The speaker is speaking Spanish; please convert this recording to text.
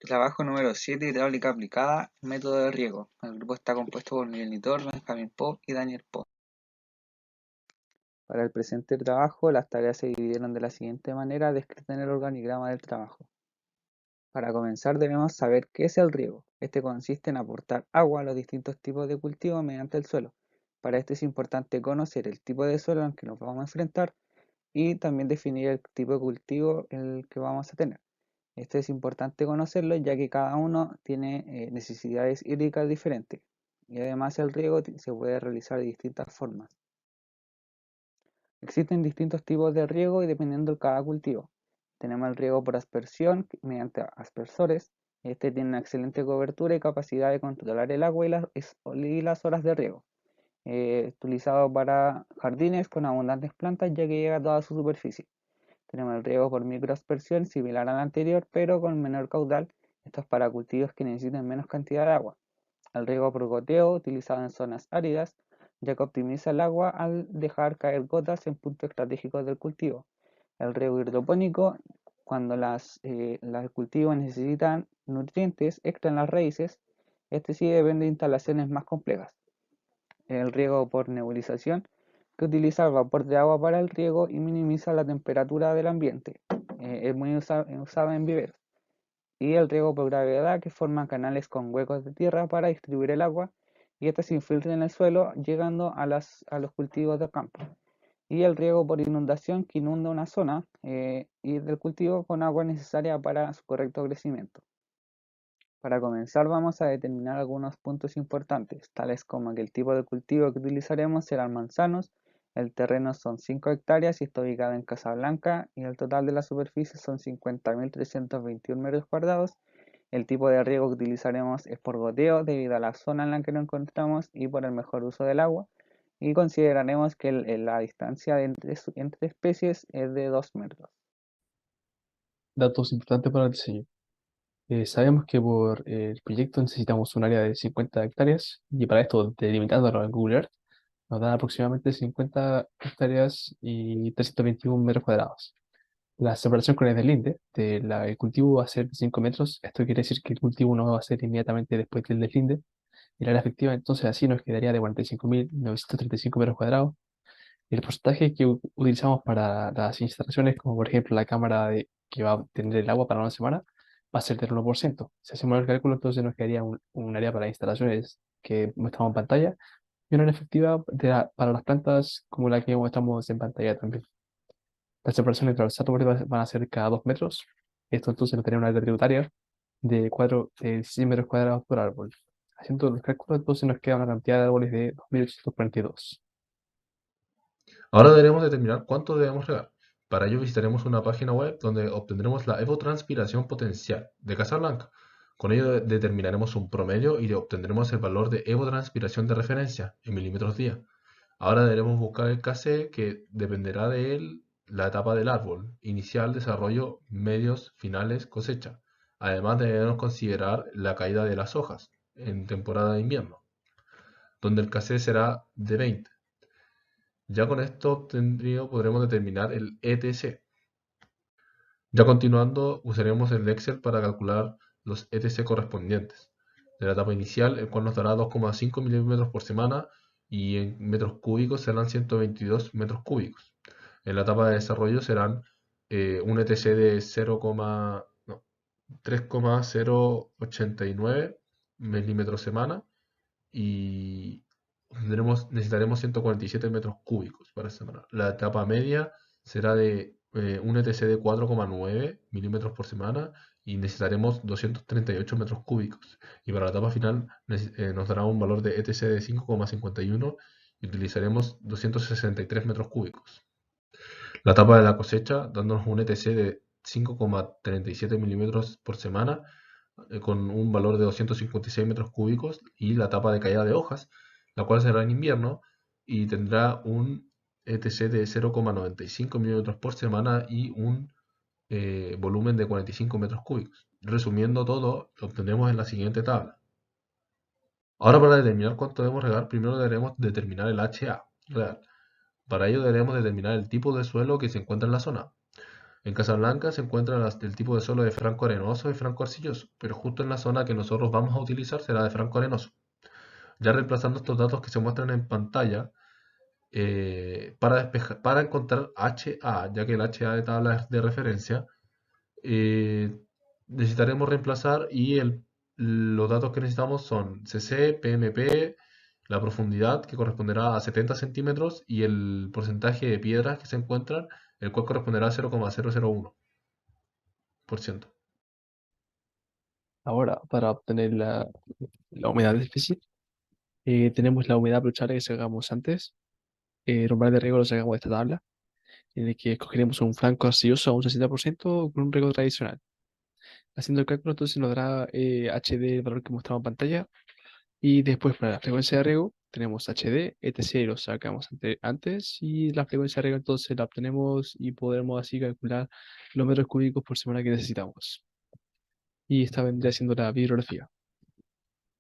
Trabajo número 7, hidráulica aplicada, método de riego. El grupo está compuesto por Miguel Nitor, Benjamín Po y Daniel Po. Para el presente trabajo, las tareas se dividieron de la siguiente manera descrita en el organigrama del trabajo. Para comenzar debemos saber qué es el riego. Este consiste en aportar agua a los distintos tipos de cultivo mediante el suelo. Para esto es importante conocer el tipo de suelo en que nos vamos a enfrentar y también definir el tipo de cultivo en el que vamos a tener. Esto es importante conocerlo ya que cada uno tiene necesidades hídricas diferentes y además el riego se puede realizar de distintas formas. Existen distintos tipos de riego y dependiendo de cada cultivo. Tenemos el riego por aspersión mediante aspersores. Este tiene una excelente cobertura y capacidad de controlar el agua y las horas de riego. Utilizado para jardines con abundantes plantas ya que llega a toda su superficie. Tenemos el riego por microaspersión similar al anterior, pero con menor caudal. Esto es para cultivos que necesitan menos cantidad de agua. El riego por goteo, utilizado en zonas áridas, ya que optimiza el agua al dejar caer gotas en puntos estratégicos del cultivo. El riego hidropónico, cuando los cultivos necesitan nutrientes extra en las raíces, este sí depende de instalaciones más complejas. El riego por nebulización, que utiliza el vapor de agua para el riego y minimiza la temperatura del ambiente. Es muy usado en viveros. Y el riego por gravedad, que forma canales con huecos de tierra para distribuir el agua y este se infiltra en el suelo llegando a los cultivos de campo. Y el riego por inundación, que inunda una zona y del cultivo con agua necesaria para su correcto crecimiento. Para comenzar vamos a determinar algunos puntos importantes, tales como que el tipo de cultivo que utilizaremos serán manzanos, el terreno son 5 hectáreas y está ubicado en Casablanca y el total de la superficie son 50.321 metros cuadrados. El tipo de riego que utilizaremos es por goteo debido a la zona en la que nos encontramos y por el mejor uso del agua. Y consideraremos que la distancia entre especies es de 2 metros. Datos importantes para el diseño. Sabemos que por el proyecto necesitamos un área de 50 hectáreas y para esto, delimitándolo en Google Earth, nos da aproximadamente 50 hectáreas y 321 metros cuadrados. La separación con el deslinde del cultivo va a ser de 5 metros. Esto quiere decir que el cultivo no va a ser inmediatamente después del deslinde. Y la área efectiva entonces así nos quedaría de 45.935 metros cuadrados. El porcentaje que utilizamos para las instalaciones, como por ejemplo la cámara que va a tener el agua para una semana, va a ser del 1%. Si hacemos el cálculo, entonces nos quedaría un área para instalaciones que mostramos en pantalla y una área efectiva para las plantas como la que mostramos en pantalla también. Las separaciones entre los árboles van a ser cada 2 metros. Esto entonces nos daría una área tributaria de 16 metros cuadrados por árbol. Haciendo los cálculos, entonces nos queda una cantidad de árboles de 2.842. Ahora deberemos determinar cuánto debemos regar. Para ello visitaremos una página web donde obtendremos la evotranspiración potencial de Casablanca. Con ello determinaremos un promedio y obtendremos el valor de evotranspiración de referencia en milímetros día. Ahora deberemos buscar el KC que dependerá de él la etapa del árbol, inicial, desarrollo, medios, finales, cosecha. Además debemos considerar la caída de las hojas en temporada de invierno, donde el KC será de 20. Ya con esto obtenido podremos determinar el ETC. Ya continuando usaremos el Excel para calcular los ETC correspondientes de la etapa inicial, el cual nos dará 2,5 milímetros por semana y en metros cúbicos serán 122 metros cúbicos. En la etapa de desarrollo serán un ETC de 3,089 milímetros semana y necesitaremos 147 metros cúbicos para semana. La etapa media será de un ETC de 4,9 milímetros por semana y necesitaremos 238 metros cúbicos. Y para la etapa final nos dará un valor de ETC de 5,51 y utilizaremos 263 metros cúbicos. La etapa de la cosecha dándonos un ETC de 5,37 milímetros por semana con un valor de 256 metros cúbicos y la etapa de caída de hojas, la cual será en invierno y tendrá un ETC de 0,95 milímetros por semana y un volumen de 45 metros cúbicos. Resumiendo todo, lo obtendremos en la siguiente tabla. Ahora para determinar cuánto debemos regar, primero deberemos determinar el HA real. Para ello deberemos determinar el tipo de suelo que se encuentra en la zona. En Casablanca se encuentra el tipo de suelo de franco arenoso y franco arcilloso, pero justo en la zona que nosotros vamos a utilizar será de franco arenoso. Ya reemplazando estos datos que se muestran en pantalla, para encontrar HA, ya que el HA de tabla de referencia, eh, necesitaremos reemplazar los datos que necesitamos son CC, PMP, la profundidad que corresponderá a 70 centímetros y el porcentaje de piedras que se encuentran, el cual corresponderá a 0,001%. Ahora, para obtener la humedad del déficit, tenemos la humedad brutal que sacamos antes. El umbral de riego lo sacamos de esta tabla, en el que escogeremos un flanco arcilloso a un 60% con un riego tradicional. Haciendo el cálculo, entonces nos dará HD, el valor que mostramos en pantalla, y después para la frecuencia de riego tenemos HD, etc. Lo sacamos antes y la frecuencia de riego entonces la obtenemos y podremos así calcular los metros cúbicos por semana que necesitamos. Y esta vendría siendo la bibliografía.